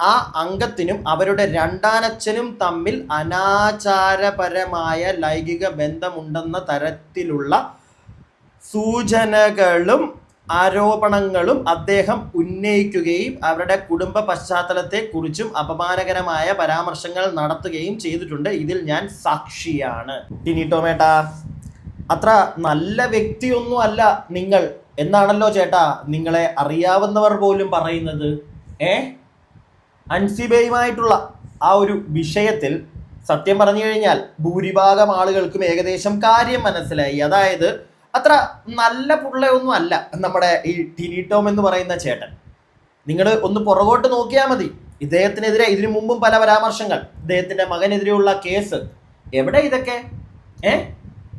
ആ അംഗത്തിനും അവരുടെ രണ്ടാനച്ഛനും തമ്മിൽ അനാചാരപരമായ ലൈംഗിക ബന്ധമുണ്ടെന്ന തരത്തിലുള്ള സൂചനകളും ആരോപണങ്ങളും അദ്ദേഹം ഉന്നയിക്കുകയും അവരുടെ കുടുംബ പശ്ചാത്തലത്തെക്കുറിച്ചും അപമാനകരമായ പരാമർശങ്ങൾ നടത്തുകയും ചെയ്തിട്ടുണ്ട്. ഇതിൽ ഞാൻ സാക്ഷിയാണ്. ടിനി ടോമേട്ടാ, അത്ര നല്ല വ്യക്തിയൊന്നും അല്ല നിങ്ങൾ എന്നാണല്ലോ ചേട്ടാ നിങ്ങളെ അറിയാവുന്നവർ പോലും പറയുന്നത്. അൻസിബയുമായിട്ടുള്ള ആ ഒരു വിഷയത്തിൽ സത്യം പറഞ്ഞു കഴിഞ്ഞാൽ ഭൂരിഭാഗം ആളുകൾക്കും ഏകദേശം കാര്യം മനസ്സിലായി. അതായത് അത്ര നല്ല പുള്ളയൊന്നും അല്ല നമ്മുടെ ഈ ടിനി ടോം എന്ന് പറയുന്ന ചേട്ടൻ. നിങ്ങൾ ഒന്ന് പുറകോട്ട് നോക്കിയാൽ മതി. ഇദ്ദേഹത്തിനെതിരെ ഇതിനു മുമ്പും പല പരാമർശങ്ങൾ, ഇദ്ദേഹത്തിന്റെ മകനെതിരെയുള്ള കേസ്, എവിടെ ഇതൊക്കെ?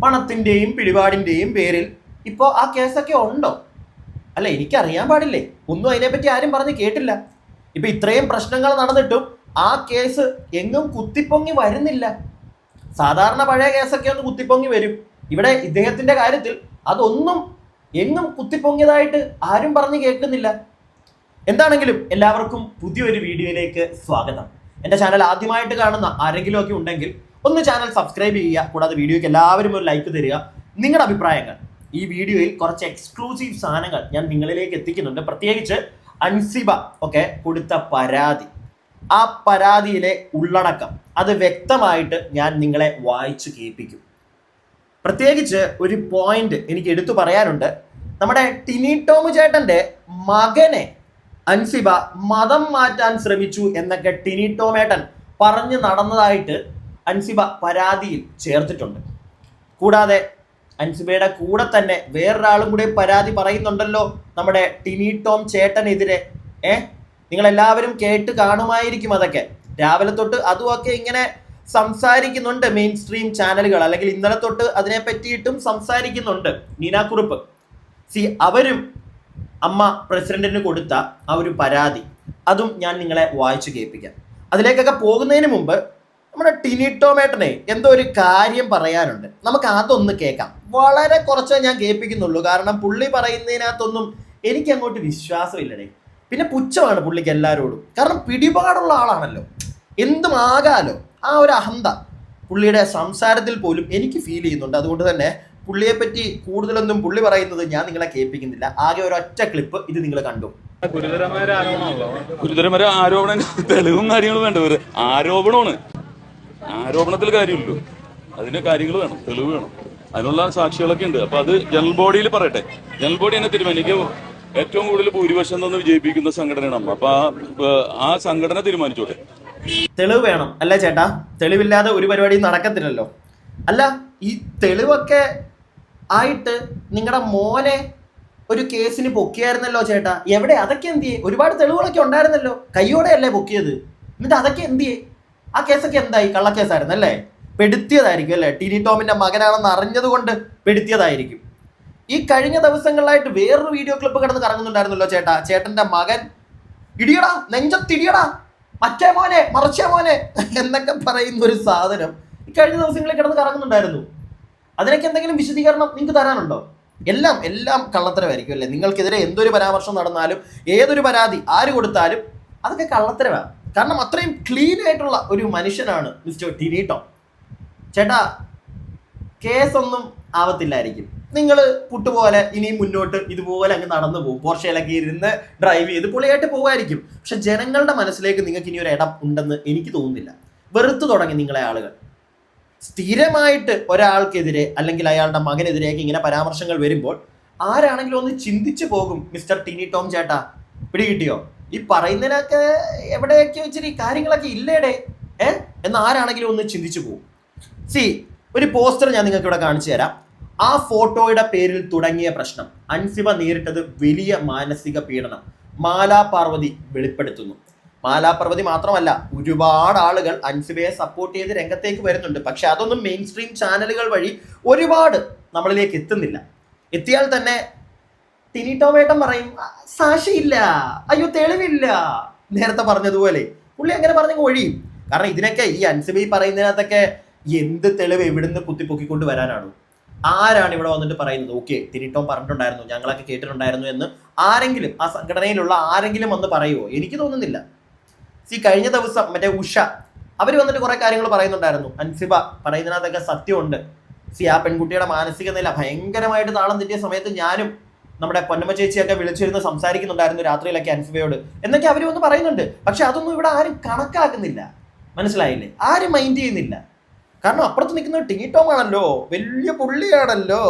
പണത്തിന്റെയും പിടിപാടിന്റെയും പേരിൽ ഇപ്പോൾ ആ കേസൊക്കെ ഉണ്ടോ? അല്ല, എനിക്കറിയാൻ പാടില്ലേ, ഒന്നും അതിനെപ്പറ്റി ആരും പറഞ്ഞ് കേട്ടില്ല. ഇപ്പൊ ഇത്രയും പ്രശ്നങ്ങൾ നടന്നിട്ടും ആ കേസ് എങ്ങും കുത്തിപ്പൊങ്ങി വരുന്നില്ല. സാധാരണ പഴയ കേസൊക്കെ ഒന്ന് കുത്തിപ്പൊങ്ങി വരും. ഇവിടെ ഇദ്ദേഹത്തിന്റെ കാര്യത്തിൽ അതൊന്നും എങ്ങും കുത്തിപ്പൊങ്ങിയതായിട്ട് ആരും പറഞ്ഞു കേൾക്കുന്നില്ല. എന്താണെങ്കിലും എല്ലാവർക്കും പുതിയൊരു വീഡിയോയിലേക്ക് സ്വാഗതം. എൻ്റെ ചാനൽ ആദ്യമായിട്ട് കാണുന്ന ആരെങ്കിലും ഒക്കെ ഉണ്ടെങ്കിൽ ഒന്ന് ചാനൽ സബ്സ്ക്രൈബ് ചെയ്യുക. കൂടാതെ വീഡിയോയ്ക്ക് എല്ലാവരും ഒരു ലൈക്ക് തരിക. നിങ്ങളുടെ അഭിപ്രായങ്ങൾ, ഈ വീഡിയോയിൽ കുറച്ച് എക്സ്ക്ലൂസീവ് സാധനങ്ങൾ ഞാൻ നിങ്ങളിലേക്ക് എത്തിക്കുന്നുണ്ട്. പ്രത്യേകിച്ച് അൻസിബ ഒക്കെ കൊടുത്ത പരാതി, ആ പരാതിയിലെ ഉള്ളടക്കം അത് വ്യക്തമായിട്ട് ഞാൻ നിങ്ങളെ വായിച്ചു കേൾപ്പിക്കും. പ്രത്യേകിച്ച് ഒരു പോയിന്റ് എനിക്ക് എടുത്തു പറയാനുണ്ട്. നമ്മുടെ ടിനി ടോം ചേട്ടന്റെ മകനെ അൻസിബ മതം മാറ്റാൻ ശ്രമിച്ചു എന്നൊക്കെ ടിനി ടോമേട്ടൻ പറഞ്ഞു നടന്നതായിട്ട് അൻസിബ പരാതിയിൽ ചേർത്തിട്ടുണ്ട്. കൂടാതെ അൻസിബയുടെ കൂടെ തന്നെ വേറൊരാളും കൂടെ പരാതി പറയുന്നുണ്ടല്ലോ നമ്മുടെ ടിനി ടോം ചേട്ടനെതിരെ. നിങ്ങളെല്ലാവരും കേട്ട് കാണുമായിരിക്കും. അതൊക്കെ രാവിലെ തൊട്ട് അതുമൊക്കെ ഇങ്ങനെ സംസാരിക്കുന്നുണ്ട് മെയിൻ സ്ട്രീം ചാനലുകൾ, അല്ലെങ്കിൽ ഇന്നലെ തൊട്ട് അതിനെ പറ്റിയിട്ടും സംസാരിക്കുന്നുണ്ട്. നീനാക്കുറുപ്പ് അവരും അമ്മ പ്രസിഡന്റിന് കൊടുത്ത ആ ഒരു പരാതി, അതും ഞാൻ നിങ്ങളെ വായിച്ചു കേൾപ്പിക്കാം. അതിലേക്കൊക്കെ പോകുന്നതിന് മുമ്പ് നമ്മുടെ ടിനി ടോമേട്ടനെ എന്തോ ഒരു കാര്യം പറയാനുണ്ട്. നമുക്ക് അതൊന്ന് കേൾക്കാം. വളരെ കുറച്ചേ ഞാൻ കേൾപ്പിക്കുന്നുള്ളൂ, കാരണം പുള്ളി പറയുന്നതിനകത്തൊന്നും എനിക്ക് അങ്ങോട്ട് വിശ്വാസമില്ലടേ. പിന്നെ പുച്ഛമാണ് പുള്ളിക്ക് എല്ലാവരോടും, കാരണം പിടിപാടുള്ള ആളാണല്ലോ, എന്തും ആകാലോ. ആ ഒരു അഹന്ത പുള്ളിയുടെ സംസാരത്തിൽ പോലും എനിക്ക് ഫീൽ ചെയ്യുന്നുണ്ട്. അതുകൊണ്ട് തന്നെ പുള്ളിയെ പറ്റി കൂടുതലൊന്നും പുള്ളി പറയുന്നത് ഞാൻ നിങ്ങളെ കേൾപ്പിക്കുന്നില്ല. ആകെ ഒരൊറ്റ ക്ലിപ്പ് ഇത് നിങ്ങൾ കണ്ടു. ഗുരുതരമായ ആരോപണം, തെളിവും കാര്യങ്ങളും വേണ്ട. ആരോപണമാണ്, ആരോപണത്തിൽ കാര്യമില്ലല്ലോ, അതിന് കാര്യങ്ങൾ വേണം, തെളിവ് വേണം, അതിനുള്ള സാക്ഷികളൊക്കെ ഉണ്ട്. അപ്പൊ അത് ജനറൽ ബോഡിയിൽ പറയട്ടെ. ജനറൽ ബോഡി എന്നെ തീരുമാനിക്കും. ഏറ്റവും കൂടുതൽ ഭൂരിപക്ഷം തന്നെ വിജയിപ്പിക്കുന്ന സംഘടനയാണ് അമ്മ. അപ്പൊ ആ സംഘടന തീരുമാനിച്ചോട്ടെ. തെളിവ് വേണം അല്ലേ ചേട്ടാ? തെളിവില്ലാതെ ഒരു പരിപാടി നടക്കത്തില്ലല്ലോ. അല്ല, ഈ തെളിവൊക്കെ ആയിട്ട് നിങ്ങളുടെ മോനെ ഒരു കേസിന് പൊക്കിയായിരുന്നല്ലോ ചേട്ടാ. എവിടെ? അതൊക്കെ എന്ത് ചെയ്യേ? ഒരുപാട് തെളിവുകളൊക്കെ ഉണ്ടായിരുന്നല്ലോ, കയ്യോടെ അല്ലേ പൊക്കിയത്. എന്നിട്ട് അതൊക്കെ എന്ത് ചെയ്യേ? ആ കേസൊക്കെ എന്തായി? കള്ളക്കേസായിരുന്നു അല്ലേ? പെടുത്തിയതായിരിക്കും അല്ലേ? ടിനി ടോമിന്റെ മകനാണെന്ന് അറിഞ്ഞത് കൊണ്ട് പെടുത്തിയതായിരിക്കും. ഈ കഴിഞ്ഞ ദിവസങ്ങളിലായിട്ട് വേറൊരു വീഡിയോ ക്ലിപ്പ് കിടന്ന് കറങ്ങുന്നുണ്ടായിരുന്നല്ലോ ചേട്ടാ. ചേട്ടന്റെ മകൻ ഇടിയടാ, നെഞ്ചത്തിടിയടാ, മറ്റേ മോനെ, മറിച്ചേ മോനെ എന്നൊക്കെ പറയുന്ന ഒരു സാധനം ഈ കഴിഞ്ഞ ദിവസങ്ങളിൽ കിടന്ന് കറങ്ങുന്നുണ്ടായിരുന്നു. അതിനൊക്കെ എന്തെങ്കിലും വിശദീകരണം നിങ്ങൾക്ക് തരാനുണ്ടോ? എല്ലാം കള്ളത്തരമായിരിക്കും അല്ലേ? നിങ്ങൾക്കെതിരെ എന്തൊരു പരാമർശം നടന്നാലും, ഏതൊരു പരാതി ആര് കൊടുത്താലും അതൊക്കെ കള്ളത്തരമാണ്. കാരണം അത്രയും ക്ലീൻ ആയിട്ടുള്ള ഒരു മനുഷ്യനാണ് മിസ്റ്റർ ടിനി ടോം ചേട്ടാ. കേസൊന്നും ആവത്തില്ലായിരിക്കും. നിങ്ങൾ പുട്ടുപോലെ ഇനിയും മുന്നോട്ട് ഇതുപോലെ അങ്ങ് നടന്നു പോകും. പോർഷയിലൊക്കെ ഇരുന്ന് ഡ്രൈവ് ചെയ്ത് പൊളിയായിട്ട് പോകുമായിരിക്കും. പക്ഷെ ജനങ്ങളുടെ മനസ്സിലേക്ക് നിങ്ങൾക്ക് ഇനി ഒരു ഇടം ഉണ്ടെന്ന് എനിക്ക് തോന്നുന്നില്ല. വെറുത്തു തുടങ്ങി നിങ്ങളെ ആളുകൾ. സ്ഥിരമായിട്ട് ഒരാൾക്കെതിരെ അല്ലെങ്കിൽ അയാളുടെ മകനെതിരെയൊക്കെ ഇങ്ങനെ പരാമർശങ്ങൾ വരുമ്പോൾ ആരാണെങ്കിലും ഒന്ന് ചിന്തിച്ചു പോകും. മിസ്റ്റർ ടിനി ടോം ചേട്ടാ, പിടികിട്ടിയോ? ഈ പറയുന്നതിനൊക്കെ എവിടെയൊക്കെ വെച്ചിട്ട് ഈ കാര്യങ്ങളൊക്കെ ഇല്ലേടെ എന്ന് ആരാണെങ്കിലും ഒന്ന് ചിന്തിച്ചു പോകും. ഒരു പോസ്റ്റർ ഞാൻ നിങ്ങൾക്ക് ഇവിടെ കാണിച്ചു തരാം. ആ ഫോട്ടോയുടെ പേരിൽ തുടങ്ങിയ പ്രശ്നം അൻസിബ നേരിട്ടത് വലിയ മാനസിക പീഡനം മാലാ പാർവതി വെളിപ്പെടുത്തുന്നു. മാലാ പാർവതി മാത്രമല്ല, ഒരുപാട് ആളുകൾ അൻസിബയെ സപ്പോർട്ട് ചെയ്ത് രംഗത്തേക്ക് വരുന്നുണ്ട്. പക്ഷെ അതൊന്നും മെയിൻ സ്ട്രീം ചാനലുകൾ വഴി ഒരുപാട് നമ്മളിലേക്ക് എത്തുന്നില്ല. എത്തിയാൽ തന്നെ ടിനി ടോമേട്ടൻ പറയും സാക്ഷിയില്ല, അയ്യോ തെളിവില്ല. നേരത്തെ പറഞ്ഞതുപോലെ പുള്ളി അങ്ങനെ പറഞ്ഞങ്ങ് ഒഴിയും. കാരണം ഇതിനൊക്കെ ഈ അൻസിബ പറയുന്നതിനകത്തൊക്കെ എന്ത് തെളിവ് എവിടുന്ന് കുത്തിപ്പൊക്കിക്കൊണ്ട് വരാനാണ്? ആരാണ് ഇവിടെ വന്നിട്ട് പറയുന്നത് ഓക്കെ ടിനി ടോം പറഞ്ഞിട്ടുണ്ടായിരുന്നു, ഞങ്ങളൊക്കെ കേട്ടിട്ടുണ്ടായിരുന്നു എന്ന് ആരെങ്കിലും, ആ സംഘടനയിലുള്ള ആരെങ്കിലും വന്ന് പറയുമോ? എനിക്ക് തോന്നുന്നില്ല. കഴിഞ്ഞ ദിവസം മറ്റേ ഉഷ അവർ വന്നിട്ട് കുറെ കാര്യങ്ങൾ പറയുന്നുണ്ടായിരുന്നു. അൻസിബ പറയുന്നതിനകത്തൊക്കെ സത്യമുണ്ട്. ആ പെൺകുട്ടിയുടെ മാനസിക നില ഭയങ്കരമായിട്ട് താളം തെറ്റിയ സമയത്ത് ഞാനും നമ്മുടെ പൊന്നമ്മ ചേച്ചിയൊക്കെ വിളിച്ചിരുന്ന് സംസാരിക്കുന്നുണ്ടായിരുന്നു രാത്രിയിലൊക്കെ അൻസിബയോട് എന്നൊക്കെ അവർ വന്ന് പറയുന്നുണ്ട്. പക്ഷെ അതൊന്നും ഇവിടെ ആരും കണക്കാക്കുന്നില്ല. മനസ്സിലായില്ലേ? ആരും മൈൻഡ് ചെയ്യുന്നില്ല. കാരണം അപ്പുറത്ത് നിൽക്കുന്നത് ടിനി ടോം ആണല്ലോ, വലിയ പുള്ളിയാണല്ലോ.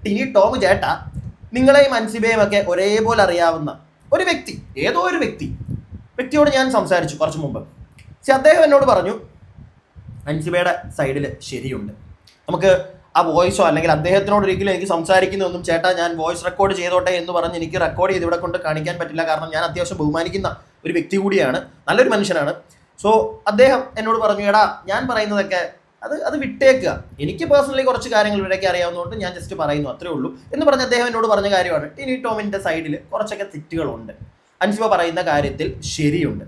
ടിനി ടോം ചേട്ടാ, നിങ്ങളെയും അൻസിബയും ഒക്കെ ഒരേപോലെ അറിയാവുന്ന ഒരു വ്യക്തി, ഏതോ ഒരു വ്യക്തിയോട് ഞാൻ സംസാരിച്ചു കുറച്ച് മുമ്പ്. അദ്ദേഹം എന്നോട് പറഞ്ഞു അൻസിബയുടെ സൈഡിൽ ശരിയുണ്ട്. നമുക്ക് ആ വോയിസോ അല്ലെങ്കിൽ അദ്ദേഹത്തിനോട് ഒരിക്കലും എനിക്ക് സംസാരിക്കുന്നതൊന്നും ചേട്ടാ ഞാൻ വോയിസ് റെക്കോർഡ് ചെയ്തോട്ടെ എന്ന് പറഞ്ഞ് എനിക്ക് റെക്കോർഡ് ചെയ്ത് ഇവിടെ കൊണ്ട് കാണിക്കാൻ പറ്റില്ല. കാരണം ഞാൻ അത്യാവശ്യം ബഹുമാനിക്കുന്ന ഒരു വ്യക്തി കൂടിയാണ്, നല്ലൊരു മനുഷ്യനാണ്. സോ അദ്ദേഹം എന്നോട് പറഞ്ഞു, എടാ ഞാൻ പറയുന്നതൊക്കെ അത് വിട്ടേക്കുക, എനിക്ക് പേഴ്സണലി കുറച്ച് കാര്യങ്ങൾ ഇവിടേക്ക് അറിയാവുന്നതുകൊണ്ട് ഞാൻ ജസ്റ്റ് പറയുന്നു, അത്രേ ഉള്ളൂ എന്ന് പറഞ്ഞ് അദ്ദേഹം എന്നോട് പറഞ്ഞ കാര്യമാണ്. ടിനി ടോമിൻ്റെ സൈഡിൽ കുറച്ചൊക്കെ തെറ്റുകളുണ്ട്, അൻസിബ പറയുന്ന കാര്യത്തിൽ ശരിയുണ്ട്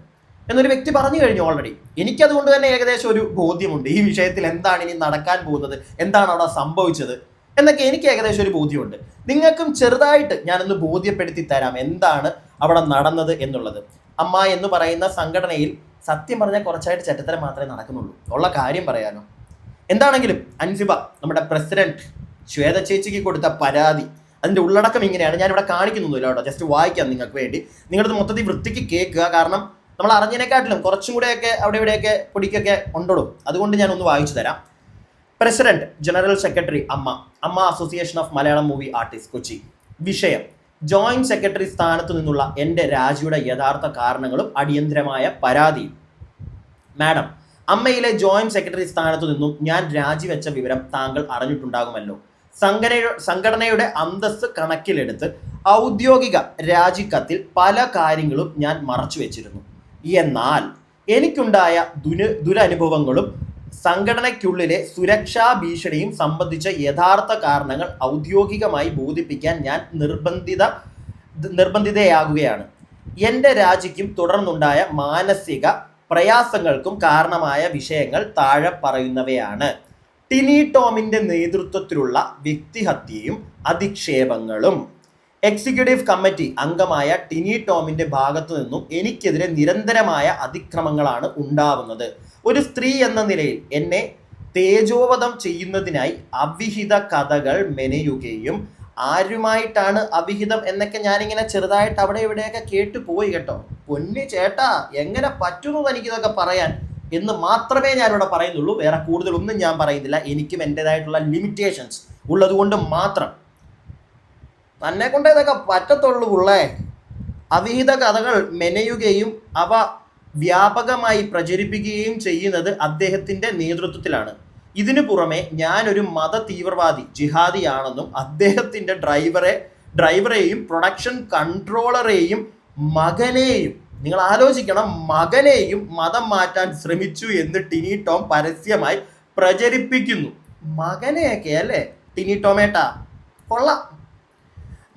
എന്നൊരു വ്യക്തി പറഞ്ഞു കഴിഞ്ഞു ഓൾറെഡി. എനിക്കതുകൊണ്ട് തന്നെ ഏകദേശം ഒരു ബോധ്യമുണ്ട് ഈ വിഷയത്തിൽ എന്താണ് ഇനി നടക്കാൻ പോകുന്നത്, എന്താണ് അവിടെ സംഭവിച്ചത് എന്നൊക്കെ എനിക്ക് ഏകദേശം ഒരു ബോധ്യമുണ്ട്. നിങ്ങൾക്കും ചെറുതായിട്ട് ഞാനൊന്ന് ബോധ്യപ്പെടുത്തി തരാം എന്താണ് അവിടെ നടന്നത് എന്നുള്ളത്. അമ്മ എന്ന് പറയുന്ന സംഘടനയിൽ സത്യം പറഞ്ഞാൽ കുറച്ചായിട്ട് ചെറ്റത്തരം മാത്രമേ നടക്കുന്നുള്ളൂ, ഉള്ള കാര്യം പറയാനോ. എന്താണെങ്കിലും അൻസിബ നമ്മുടെ പ്രസിഡന്റ് ശ്വേത ചേച്ചിക്ക് കൊടുത്ത പരാതി, അതിൻ്റെ ഉള്ളടക്കം ഇങ്ങനെയാണ്. ഞാനിവിടെ കാണിക്കുന്നൊന്നുമില്ല കേട്ടോ, ജസ്റ്റ് വായിക്കാം നിങ്ങൾക്ക് വേണ്ടി. നിങ്ങളത് മൊത്തത്തിൽ വൃത്തിക്ക് കേൾക്കുക. കാരണം നമ്മൾ അറിഞ്ഞതിനെക്കാട്ടിലും കുറച്ചും കൂടെയൊക്കെ അവിടെ ഇവിടെയൊക്കെ പൊടിക്കൊക്കെ ഉണ്ടോളൂ. അതുകൊണ്ട് ഞാനൊന്ന് വായിച്ചു തരാം. പ്രസിഡന്റ് ജനറൽ സെക്രട്ടറി അമ്മ association of Malayalam movie artist Kochi. വിഷയം: ജോയിന്റ് സെക്രട്ടറി സ്ഥാനത്തു നിന്നുള്ള എൻ്റെ രാജിയുടെ യഥാർത്ഥ കാരണങ്ങളും അടിയന്തരമായ പരാതിയും. മാഡം, അമ്മയിലെ ജോയിന്റ് സെക്രട്ടറി സ്ഥാനത്തു നിന്നും ഞാൻ രാജിവെച്ച വിവരം താങ്കൾ അറിഞ്ഞിട്ടുണ്ടാകുമല്ലോ. സംഘടനയുടെ അന്തസ്സ് കണക്കിലെടുത്ത് ഔദ്യോഗിക രാജിക്കത്തിൽ പല കാര്യങ്ങളും ഞാൻ മറച്ചു വെച്ചിരുന്നു. എന്നാൽ എനിക്കുണ്ടായ ദുരനുഭവങ്ങളും സംഘടനയ്ക്കുള്ളിലെ സുരക്ഷാ ഭീഷണിയും സംബന്ധിച്ച യഥാർത്ഥ കാരണങ്ങൾ ഔദ്യോഗികമായി ബോധിപ്പിക്കാൻ ഞാൻ നിർബന്ധിതയാകുകയാണ്. എൻ്റെ രാജിക്കും തുടർന്നുണ്ടായ മാനസിക പ്രയാസങ്ങൾക്കും കാരണമായ വിഷയങ്ങൾ താഴെ പറയുന്നവയാണ്. ടിനി ടോമിൻ്റെ നേതൃത്വത്തിലുള്ള വ്യക്തിഹത്യയും അധിക്ഷേപങ്ങളും. എക്സിക്യൂട്ടീവ് കമ്മിറ്റി അംഗമായ ടിനി ടോമിൻ്റെ ഭാഗത്തു നിന്നും എനിക്കെതിരെ നിരന്തരമായ അതിക്രമങ്ങളാണ് ഉണ്ടാവുന്നത്. ഒരു സ്ത്രീ എന്ന നിലയിൽ എന്നെ തേജോവധം ചെയ്യുന്നതിനായി അവിഹിത കഥകൾ മെനയുകയും, ആരുമായിട്ടാണ് അവിഹിതം എന്നൊക്കെ ഞാനിങ്ങനെ ചെറുതായിട്ട് അവിടെ ഇവിടെയൊക്കെ കേട്ടു പോയി കേട്ടോ. പൊന്നു ചേട്ടാ, എങ്ങനെ പറ്റുന്നു എനിക്കിതൊക്കെ പറയാൻ എന്ന് മാത്രമേ ഞാനിവിടെ പറയുന്നുള്ളൂ. വേറെ കൂടുതലൊന്നും ഞാൻ പറയുന്നില്ല. എനിക്കും എൻ്റെതായിട്ടുള്ള ലിമിറ്റേഷൻസ് ഉള്ളത് കൊണ്ട് മാത്രം. തന്നെ കൊണ്ട് ഇതൊക്കെ പറ്റത്തുള്ളൂ ഉള്ളേ. അവിഹിത കഥകൾ മെനയുകയും അവ വ്യാപകമായി പ്രചരിപ്പിക്കുകയും ചെയ്യുന്നത് അദ്ദേഹത്തിൻ്റെ നേതൃത്വത്തിലാണ്. ഇതിനു പുറമെ ഞാനൊരു മത തീവ്രവാദി ജിഹാദിയാണെന്നും അദ്ദേഹത്തിൻ്റെ ഡ്രൈവറെയും പ്രൊഡക്ഷൻ കൺട്രോളറെയും മകനെയും, നിങ്ങൾ ആലോചിക്കണം, മകനെയും മതം മാറ്റാൻ ശ്രമിച്ചു എന്ന് ടിനി ടോം പരസ്യമായി പ്രചരിപ്പിക്കുന്നു. മകനെയൊക്കെ അല്ലേ ടിനി ടോമേട്ടാ, കൊള്ളാം.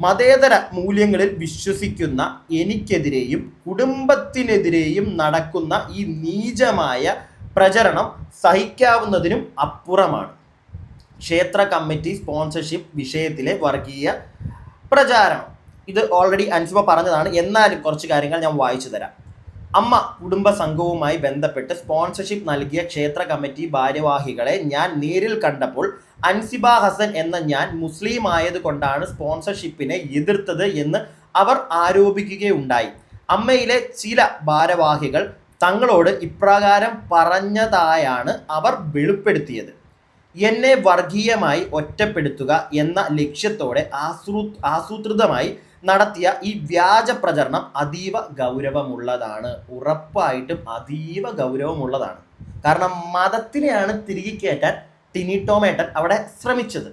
മതേതര മൂല്യങ്ങളിൽ വിശ്വസിക്കുന്ന എനിക്കെതിരെയും കുടുംബത്തിനെതിരെയും നടക്കുന്ന ഈ നീചമായ പ്രചരണം സഹിക്കാവുന്നതിനും അപ്പുറമാണ്. ക്ഷേത്ര കമ്മിറ്റി സ്പോൺസർഷിപ്പ് വിഷയത്തിലെ വർഗീയ പ്രചാരണം, ഇത് ഓൾറെഡി അൻസിബ പറഞ്ഞതാണ്. എന്നാലും കുറച്ച് കാര്യങ്ങൾ ഞാൻ വായിച്ചു തരാം. അമ്മ കുടുംബ സംഘവുമായി ബന്ധപ്പെട്ട് സ്പോൺസർഷിപ്പ് നൽകിയ ക്ഷേത്ര കമ്മിറ്റി ഭാരവാഹികളെ ഞാൻ നേരിൽ കണ്ടപ്പോൾ അൻസിബ ഹസൻ എന്ന ഞാൻ മുസ്ലിം ആയതുകൊണ്ടാണ് സ്പോൺസർഷിപ്പിനെ എതിർത്തത് എന്ന് അവർ ആരോപിക്കുകയുണ്ടായി. അമ്മയിലെ ചില ഭാരവാഹികൾ തങ്ങളോട് ഇപ്രകാരം പറഞ്ഞതായാണ് അവർ വെളിപ്പെടുത്തിയത്. എന്നെ വർഗീയമായി ഒറ്റപ്പെടുത്തുക എന്ന ലക്ഷ്യത്തോടെ ആസൂത്രിതമായി നടത്തിയ ഈ വ്യാജ പ്രചരണം അതീവ ഗൗരവമുള്ളതാണ്. ഉറപ്പായിട്ടും അതീവ ഗൗരവമുള്ളതാണ്. കാരണം മതത്തിനെയാണ് തിരികെ കയറ്റാൻ ടിനി ടോമേട്ടൻ അവിടെ ശ്രമിച്ചത്.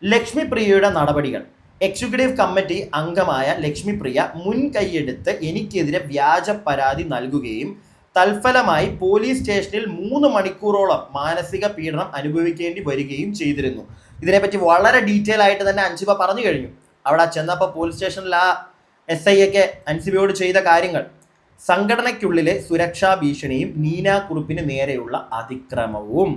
ലക്ഷ്മിപ്രിയയുടെ നടപടികൾ. എക്സിക്യൂട്ടീവ് കമ്മിറ്റി അംഗമായ ലക്ഷ്മിപ്രിയ മുൻകൈയെടുത്ത് എനിക്കെതിരെ വ്യാജ പരാതി നൽകുകയും തൽഫലമായി പോലീസ് സ്റ്റേഷനിൽ 3 മണിക്കൂറോളം മാനസിക പീഡനം അനുഭവിക്കേണ്ടി വരികയും ചെയ്തിരുന്നു. ഇതിനെപ്പറ്റി വളരെ ഡീറ്റെയിൽ ആയിട്ട് തന്നെ അൻസിബ പറഞ്ഞു കഴിഞ്ഞു. അവിടെ ചെന്നപ്പോൾ പോലീസ് സ്റ്റേഷനിൽ ആ SI ഒക്കെ അൻസിബയോട് ചെയ്ത കാര്യങ്ങൾ, സംഘടനയ്ക്കുള്ളിലെ സുരക്ഷാ ഭീഷണിയും നീന കുറുപ്പിന് നേരെയുള്ള അതിക്രമവും.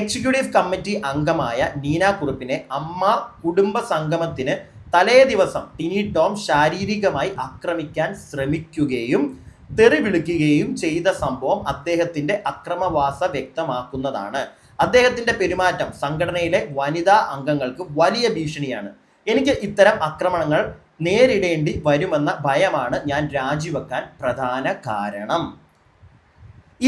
എക്സിക്യൂട്ടീവ് കമ്മിറ്റി അംഗമായ നീന കുറുപ്പിനെ അമ്മ കുടുംബ സംഗമത്തിന് തലേ ദിവസം ടിനി ടോം ശാരീരികമായി ആക്രമിക്കാൻ ശ്രമിക്കുകയും തെറി വിളിക്കുകയും ചെയ്ത സംഭവം അദ്ദേഹത്തിന്റെ അക്രമവാസ വ്യക്തമാക്കുന്നതാണ്. അദ്ദേഹത്തിന്റെ പെരുമാറ്റം സംഘടനയിലെ വനിതാ അംഗങ്ങൾക്ക് വലിയ ഭീഷണിയാണ്. എനിക്ക് ഇത്തരം ആക്രമണങ്ങൾ നേരിടേണ്ടി വരുമെന്ന ഭയമാണ് ഞാൻ രാജിവെക്കാൻ പ്രധാന കാരണം.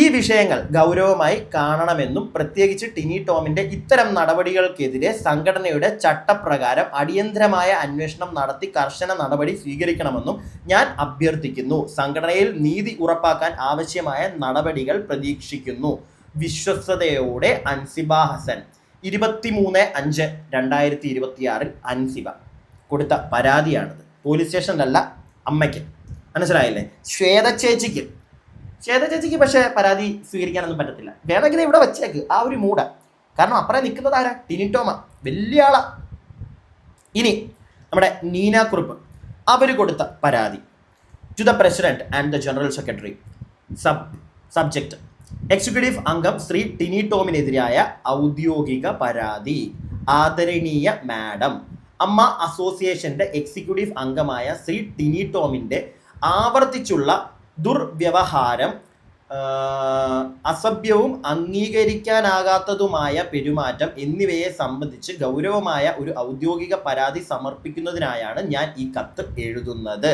ഈ വിഷയങ്ങൾ ഗൗരവമായി കാണണമെന്നും പ്രത്യേകിച്ച് ടിനി ടോമിന്റെ ഇത്തരം നടപടികൾക്കെതിരെ സംഘടനയുടെ ചട്ടപ്രകാരം അടിയന്തരമായ അന്വേഷണം നടത്തി കർശന നടപടി സ്വീകരിക്കണമെന്നും ഞാൻ അഭ്യർത്ഥിക്കുന്നു. സംഘടനയിൽ നീതി ഉറപ്പാക്കാൻ ആവശ്യമായ നടപടികൾ പ്രതീക്ഷിക്കുന്നു. വിശ്വസ്തയോടെ അൻസിബ ഹസൻ. 23/5/2026 അൻസിബ കൊടുത്ത പരാതിയാണിത്. പോലീസ് സ്റ്റേഷനിലല്ല, അമ്മയ്ക്ക്. മനസ്സിലായില്ലേ? ശ്വേത ചേച്ചിക്ക് പക്ഷേ പരാതി സ്വീകരിക്കാനൊന്നും പറ്റത്തില്ല. വേണമെങ്കിൽ ഇവിടെ വെച്ചേക്ക്, ആ ഒരു മൂട. കാരണം അപ്പുറം നിൽക്കുന്നത് ആരാ? ടിനി ടോമ, വലിയ ആളാ. ഇനി നമ്മുടെ നീന കുറുപ്പ്, അവർ കൊടുത്ത പരാതി. To the president and the general secretary. Subject: executive അംഗം ശ്രീ ടിനി ടോമിനെതിരായ ഔദ്യോഗിക പരാതി. ആദരണീയ മാഡം, അമ്മ അസോസിയേഷന്റെ എക്സിക്യൂട്ടീവ് അംഗമായ ശ്രീ ടിനി ടോമിന്റെ ആവർത്തിച്ചുള്ള ദുർവ്യവഹാരം, അസഭ്യവും അംഗീകരിക്കാനാകാത്തതുമായ പെരുമാറ്റം എന്നിവയെ സംബന്ധിച്ച് ഗൗരവമായ ഒരു ഔദ്യോഗിക പരാതി സമർപ്പിക്കുന്നതിനായാണ് ഞാൻ ഈ കത്ത് എഴുതുന്നത്.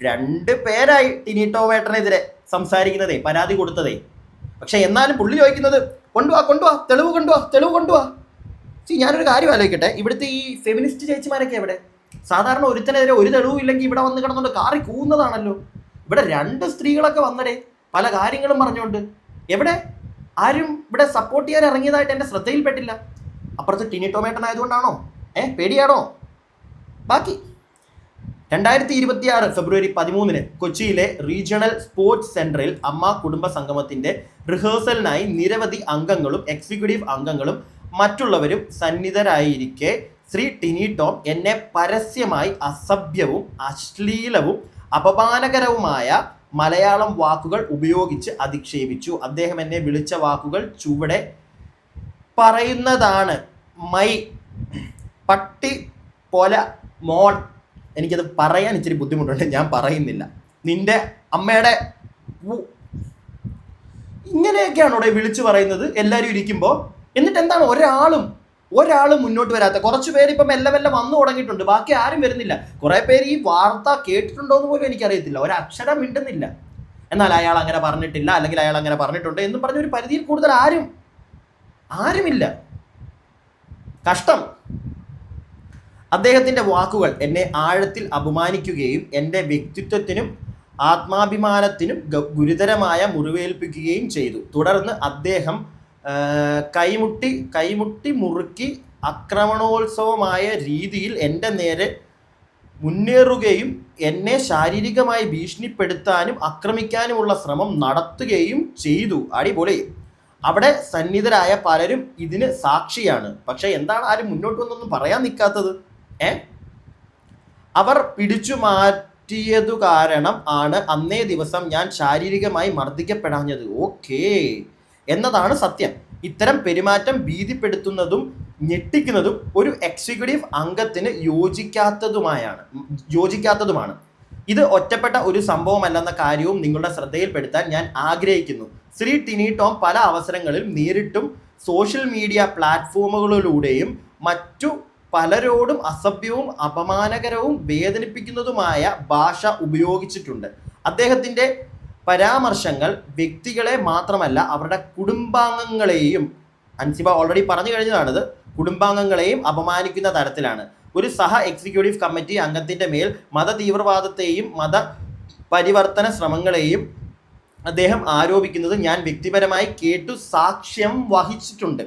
2 പേരായി ടിനി ടോമേട്ടനെതിരെ സംസാരിക്കുന്നതേ, പരാതി കൊടുത്തതേ. പക്ഷെ എന്നാലും പുള്ളി ചോദിക്കുന്നത് കൊണ്ടുവാ, തെളിവ് കൊണ്ടുവാ. ഞാനൊരു കാര്യം ആലോചിക്കട്ടെ, ഇവിടുത്തെ ഈ ഫെമിനിസ്റ്റ് ചേച്ചിമാരൊക്കെ എവിടെ? സാധാരണ ഒരുത്തനെതിരെ ഒരു തെളിവും ഇല്ലെങ്കിൽ ഇവിടെ വന്ന് കിടന്നുകൊണ്ട് കാറി കൂവുന്നതാണല്ലോ. ഇവിടെ 2 സ്ത്രീകളൊക്കെ വന്നടേ, പല കാര്യങ്ങളും പറഞ്ഞുകൊണ്ട്. എവിടെ? ആരും ഇവിടെ സപ്പോർട്ട് ചെയ്യാൻ ഇറങ്ങിയതായിട്ട് എൻ്റെ ശ്രദ്ധയിൽപ്പെട്ടില്ല. അപ്പുറത്ത് ടിനി ടോമേട്ടൻ ആയതുകൊണ്ടാണോ? പേടിയാണോ? ബാക്കി 2026 ഫെബ്രുവരി 13 കൊച്ചിയിലെ റീജിയണൽ സ്പോർട്സ് സെന്ററിൽ അമ്മ കുടുംബ സംഗമത്തിന്റെ റിഹേഴ്സലിനായി നിരവധി അംഗങ്ങളും എക്സിക്യൂട്ടീവ് അംഗങ്ങളും മറ്റുള്ളവരും സന്നിധരായിരിക്കെ ശ്രീ ടിനി ടോം എന്നെ പരസ്യമായി അസഭ്യവും അശ്ലീലവും അപമാനകരവുമായ മലയാളം വാക്കുകൾ ഉപയോഗിച്ച് അധിക്ഷേപിച്ചു. അദ്ദേഹം എന്നെ വിളിച്ച വാക്കുകൾ ചുവടെ പറയുന്നതാണ്. മൈ പട്ടി പൊല മോൾ. എനിക്കത് പറയാൻ ഇച്ചിരി ബുദ്ധിമുട്ടുണ്ട്, ഞാൻ പറയുന്നില്ല. നിന്റെ അമ്മയുടെ ഇങ്ങനെയൊക്കെയാണോ ഇവിടെ വിളിച്ചു പറയുന്നത് എല്ലാവരും ഇരിക്കുമ്പോൾ? എന്നിട്ട് എന്താണ് ഒരാളും മുന്നോട്ട് വരാത്ത? കുറച്ച് പേര് ഇപ്പം മെല്ലെ വന്നു തുടങ്ങിയിട്ടുണ്ട്, ബാക്കി ആരും വരുന്നില്ല. കുറെ പേര് ഈ വാർത്ത കേട്ടിട്ടുണ്ടോ എന്ന് പോലും എനിക്കറിയത്തില്ല, ഒരക്ഷരം മിണ്ടുന്നില്ല. എന്നാൽ അയാൾ അങ്ങനെ പറഞ്ഞിട്ടില്ല, അല്ലെങ്കിൽ അയാൾ അങ്ങനെ പറഞ്ഞിട്ടുണ്ട് എന്നും പറഞ്ഞ ഒരു പരിധിയിൽ കൂടുതൽ ആരുമില്ല. കഷ്ടം. അദ്ദേഹത്തിന്റെ വാക്കുകൾ എന്നെ ആഴത്തിൽ അപമാനിക്കുകയും എൻ്റെ വ്യക്തിത്വത്തിനും ആത്മാഭിമാനത്തിനും ഗുരുതരമായ മുറിവേൽപ്പിക്കുകയും ചെയ്തു. തുടർന്ന് അദ്ദേഹം കൈമുട്ടി മുറുക്കി ആക്രമണോത്സവമായ രീതിയിൽ എൻ്റെ നേരെ മുന്നേറുകയും എന്നെ ശാരീരികമായി ഭീഷണിപ്പെടുത്താനും ആക്രമിക്കാനുമുള്ള ശ്രമം നടത്തുകയും ചെയ്തു. അടിപൊളി. അവിടെ സന്നിധരായ പലരും ഇതിന് സാക്ഷിയാണ്. പക്ഷെ എന്താണ് ആരും മുന്നോട്ട് വന്നൊന്നും പറയാൻ നിൽക്കാത്തത്? അവർ പിടിച്ചു മാറ്റിയതു കാരണം ആണ് അന്നേ ദിവസം ഞാൻ ശാരീരികമായി മർദ്ദിക്കപ്പെടാഞ്ഞത്. ഓക്കേ എന്നതാണ് സത്യം. ഇത്തരം പെരുമാറ്റം ഭീതിപ്പെടുത്തുന്നതും ഞെട്ടിക്കുന്നതും ഒരു എക്സിക്യൂട്ടീവ് അംഗത്തിന് യോജിക്കാത്തതുമാണ്. ഇത് ഒറ്റപ്പെട്ട ഒരു സംഭവമല്ലെന്ന കാര്യവും നിങ്ങളുടെ ശ്രദ്ധയിൽപ്പെടുത്താൻ ഞാൻ ആഗ്രഹിക്കുന്നു. ശ്രീ ടിനി ടോം പല അവസരങ്ങളിൽ നേരിട്ടും സോഷ്യൽ മീഡിയ പ്ലാറ്റ്ഫോമുകളിലൂടെയും മറ്റു പലരോടും അസഭ്യവും അപമാനകരവും വേദനിപ്പിക്കുന്നതുമായ ഭാഷ ഉപയോഗിച്ചിട്ടുണ്ട്. അദ്ദേഹത്തിൻ്റെ പരാമർശങ്ങൾ വ്യക്തികളെ മാത്രമല്ല അവരുടെ കുടുംബാംഗങ്ങളെയും, അൻസിബ ഓൾറെഡി പറഞ്ഞു കഴിഞ്ഞതാണിത്, കുടുംബാംഗങ്ങളെയും അപമാനിക്കുന്ന തരത്തിലാണ്. ഒരു സഹ എക്സിക്യൂട്ടീവ് കമ്മിറ്റി അംഗത്തിൻ്റെ മേൽ മത തീവ്രവാദത്തെയും മത പരിവർത്തന ശ്രമങ്ങളെയും അദ്ദേഹം ആരോപിക്കുന്നത് ഞാൻ വ്യക്തിപരമായി കേട്ടു സാക്ഷ്യം വഹിച്ചിട്ടുണ്ട്.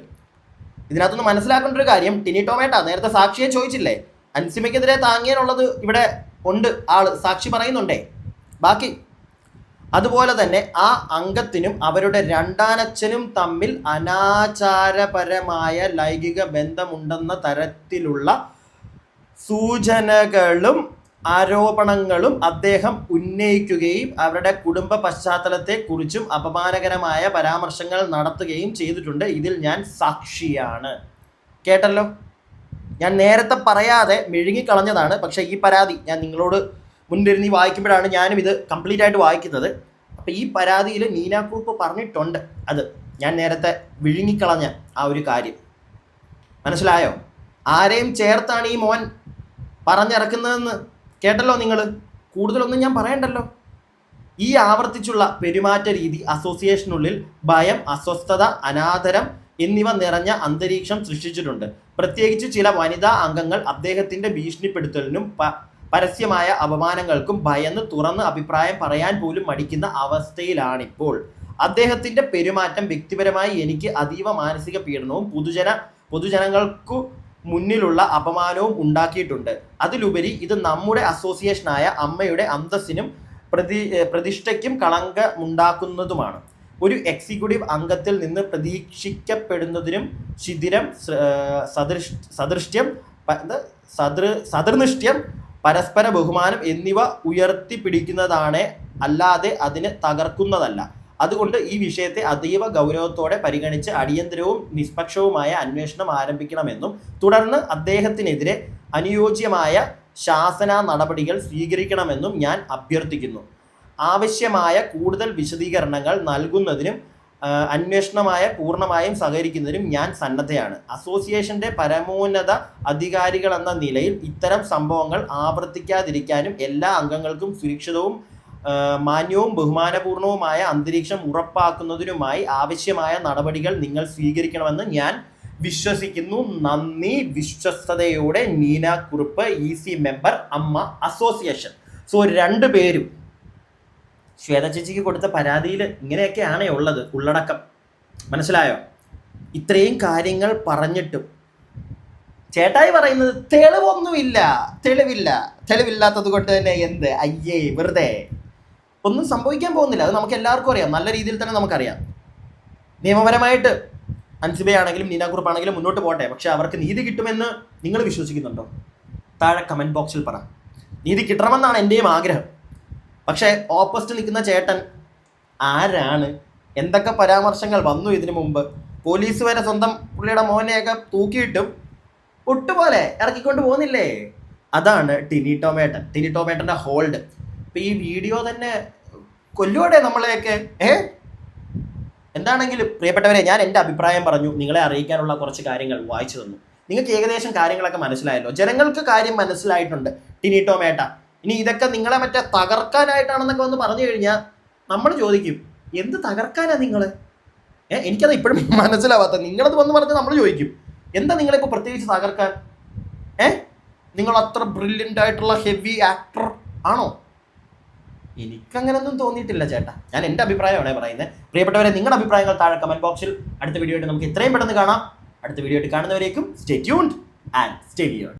ഇതിനകത്തുനിന്ന് മനസ്സിലാക്കേണ്ട ഒരു കാര്യം, ടിനി ടോമേട്ട നേരത്തെ സാക്ഷിയെ ചോദിച്ചില്ലേ, അൻസിമയ്ക്കെതിരെ താങ്ങിയാനുള്ളത് ഇവിടെ ഉണ്ട്, ആള് സാക്ഷി പറയുന്നുണ്ടേ. ബാക്കി അതുപോലെ തന്നെ ആ അംഗത്തിനും അവരുടെ രണ്ടാനച്ഛനും തമ്മിൽ അനാചാരപരമായ ലൈംഗിക ബന്ധമുണ്ടെന്ന തരത്തിലുള്ള സൂചനകളും ആരോപണങ്ങളും അദ്ദേഹം ഉന്നയിക്കുകയും അവരുടെ കുടുംബ പശ്ചാത്തലത്തെക്കുറിച്ചും അപമാനകരമായ പരാമർശങ്ങൾ നടത്തുകയും ചെയ്തിട്ടുണ്ട്. ഇതിൽ ഞാൻ സാക്ഷിയാണ്. കേട്ടല്ലോ, ഞാൻ നേരത്തെ പറയാതെ മെഴുകിക്കളഞ്ഞതാണ്. പക്ഷേ ഈ പരാതി ഞാൻ നിങ്ങളോട് മുൻപിരുന്ന് വായിക്കുമ്പോഴാണ് ഞാനും ഇത് കംപ്ലീറ്റ് ആയിട്ട് വായിക്കുന്നത്. അപ്പം ഈ പരാതിയിൽ നീന കുറുപ്പ് പറഞ്ഞിട്ടുണ്ട്, അത് ഞാൻ നേരത്തെ വിഴുങ്ങിക്കളഞ്ഞ ആ ഒരു കാര്യം മനസ്സിലായോ? ആരെയും ചേർത്താണ് ഈ മോൻ പറഞ്ഞിറക്കുന്നതെന്ന് കേട്ടല്ലോ നിങ്ങൾ. കൂടുതലൊന്നും ഞാൻ പറയണ്ടല്ലോ. ഈ ആവർത്തിച്ചുള്ള പെരുമാറ്റ രീതി അസോസിയേഷനുള്ളിൽ ഭയം, അസ്വസ്ഥത, അനാദരം എന്നിവ നിറഞ്ഞ അന്തരീക്ഷം സൃഷ്ടിച്ചിട്ടുണ്ട്. പ്രത്യേകിച്ച് ചില വനിതാ അംഗങ്ങൾ അദ്ദേഹത്തിന്റെ ഭീഷണിപ്പെടുത്തലിനും പരസ്യമായ അപമാനങ്ങൾക്കും ഭയന്ന് തുറന്ന് അഭിപ്രായം പറയാൻ പോലും മടിക്കുന്ന അവസ്ഥയിലാണിപ്പോൾ. അദ്ദേഹത്തിന്റെ പെരുമാറ്റം വ്യക്തിപരമായി എനിക്ക് അതീവ മാനസിക പീഡനവും പൊതുജനങ്ങൾക്കു മുന്നിലുള്ള അപമാനവും ഉണ്ടാക്കിയിട്ടുണ്ട്. അതിലുപരി ഇത് നമ്മുടെ അസോസിയേഷനായ അമ്മയുടെ അന്തസ്സിനും പ്രതിഷ്ഠയ്ക്കും കളങ്കമുണ്ടാക്കുന്നതുമാണ്. ഒരു എക്സിക്യൂട്ടീവ് അംഗത്തിൽ നിന്ന് പ്രതീക്ഷിക്കപ്പെടുന്നതിനും ശിഥിരം, സദൃനിഷ്ട്യം, പരസ്പര ബഹുമാനം എന്നിവ ഉയർത്തിപ്പിടിക്കുന്നതാണ്, അല്ലാതെ അതിനെ തകർക്കുന്നതല്ല. അതുകൊണ്ട് ഈ വിഷയത്തെ അതീവ ഗൗരവത്തോടെ പരിഗണിച്ച് അടിയന്തരവും നിഷ്പക്ഷവുമായ അന്വേഷണം ആരംഭിക്കണമെന്നും തുടർന്ന് അദ്ദേഹത്തിനെതിരെ അനുയോജ്യമായ ശാസന നടപടികൾ സ്വീകരിക്കണമെന്നും ഞാൻ അഭ്യർത്ഥിക്കുന്നു. ആവശ്യമായ കൂടുതൽ വിശദീകരണങ്ങൾ നൽകുന്നതിനും അന്വേഷണമായ പൂർണ്ണമായും സഹകരിക്കുന്നതിനും ഞാൻ സന്നദ്ധയാണ്. അസോസിയേഷന്റെ പരമോന്നത അധികാരികളെന്ന നിലയിൽ ഇത്തരം സംഭവങ്ങൾ ആവർത്തിക്കാതിരിക്കാനും എല്ലാ അംഗങ്ങൾക്കും സുരക്ഷിതവും മാന്യവും ബഹുമാനപൂർണവുമായ അന്തരീക്ഷം ഉറപ്പാക്കുന്നതിനുമായി ആവശ്യമായ നടപടികൾ നിങ്ങൾ സ്വീകരിക്കണമെന്ന് ഞാൻ വിശ്വസിക്കുന്നു. നന്ദി. വിശ്വസ്തയോടെ നീന കുറുപ്പ്, EC മെമ്പർ, അമ്മ അസോസിയേഷൻ. സോ രണ്ടുപേരും ശ്വേത ചേച്ചിക്ക് കൊടുത്ത പരാതിയിൽ ഇങ്ങനെയൊക്കെയാണ് ഉള്ളത്, ഉള്ളടക്കം മനസ്സിലായോ? ഇത്രയും കാര്യങ്ങൾ പറഞ്ഞിട്ടും ചേട്ടായി പറയുന്നത് തെളിവില്ലാത്തത് കൊണ്ട് തന്നെ എന്ത് അയ്യേ വെറുതെ ഒന്നും സംഭവിക്കാൻ പോകുന്നില്ല. അത് നമുക്ക് എല്ലാവർക്കും അറിയാം, നല്ല രീതിയിൽ തന്നെ നമുക്കറിയാം. നിയമപരമായിട്ട് അൻസിബയാണെങ്കിലും നീന കുറുപ്പാണെങ്കിലും മുന്നോട്ട് പോട്ടെ. പക്ഷെ അവർക്ക് നീതി കിട്ടുമെന്ന് നിങ്ങൾ വിശ്വസിക്കുന്നുണ്ടോ? താഴെ കമൻറ്റ് ബോക്സിൽ പറ. നീതി കിട്ടണമെന്നാണ് എൻ്റെയും ആഗ്രഹം. പക്ഷേ ഓപ്പോസിറ്റ് നിൽക്കുന്ന ചേട്ടൻ ആരാണ്? എന്തൊക്കെ പരാമർശങ്ങൾ വന്നു ഇതിനു മുമ്പ്. പോലീസ് വരെ സ്വന്തം പുള്ളിയുടെ മോനെയൊക്കെ തൂക്കിയിട്ടും ഒട്ടുപോലെ ഇറക്കിക്കൊണ്ട് പോകുന്നില്ലേ? അതാണ് ടിനി ടോമേട്ടൻ്റെ ഹോൾഡ്. ഇപ്പം ഈ വീഡിയോ തന്നെ കൊല്ലുവോടെ നമ്മളെയൊക്കെ. എന്താണെങ്കിലും പ്രിയപ്പെട്ടവരെ, ഞാൻ എൻ്റെ അഭിപ്രായം പറഞ്ഞു, നിങ്ങളെ അറിയിക്കാനുള്ള കുറച്ച് കാര്യങ്ങൾ വായിച്ചു തന്നു. നിങ്ങൾക്ക് ഏകദേശം കാര്യങ്ങളൊക്കെ മനസ്സിലായല്ലോ. ജനങ്ങൾക്ക് കാര്യം മനസ്സിലായിട്ടുണ്ട്. ടിനി ടോമേട്ട ഇനി ഇതൊക്കെ നിങ്ങളെ മറ്റേ തകർക്കാനായിട്ടാണെന്നൊക്കെ വന്ന് പറഞ്ഞു കഴിഞ്ഞാൽ നമ്മൾ ചോദിക്കും, എന്ത് തകർക്കാനാ നിങ്ങൾ? എനിക്കത് ഇപ്പോഴും മനസ്സിലാവാത്ത. നിങ്ങളത് വന്ന് പറഞ്ഞാൽ നമ്മൾ ചോദിക്കും, എന്താ നിങ്ങളിപ്പോൾ പ്രത്യേകിച്ച് തകർക്കാൻ? നിങ്ങൾ അത്ര ബ്രില്യൻ്റ് ആയിട്ടുള്ള ഹെവി ആക്ടർ ആണോ? എനിക്കങ്ങനൊന്നും തോന്നിയിട്ടില്ല ചേട്ടാ. ഞാൻ എൻ്റെ അഭിപ്രായമാണ് പറയുന്നത്. പ്രിയപ്പെട്ടവരെ, നിങ്ങളുടെ അഭിപ്രായങ്ങൾ താഴെ കമൻറ്റ് ബോക്സിൽ. അടുത്ത വീഡിയോ ആയിട്ട് നമുക്ക് എത്രയും പെട്ടെന്ന് കാണാം. അടുത്ത വീഡിയോ ആയിട്ട് കാണുന്നവരേക്കും stay tuned and stay here.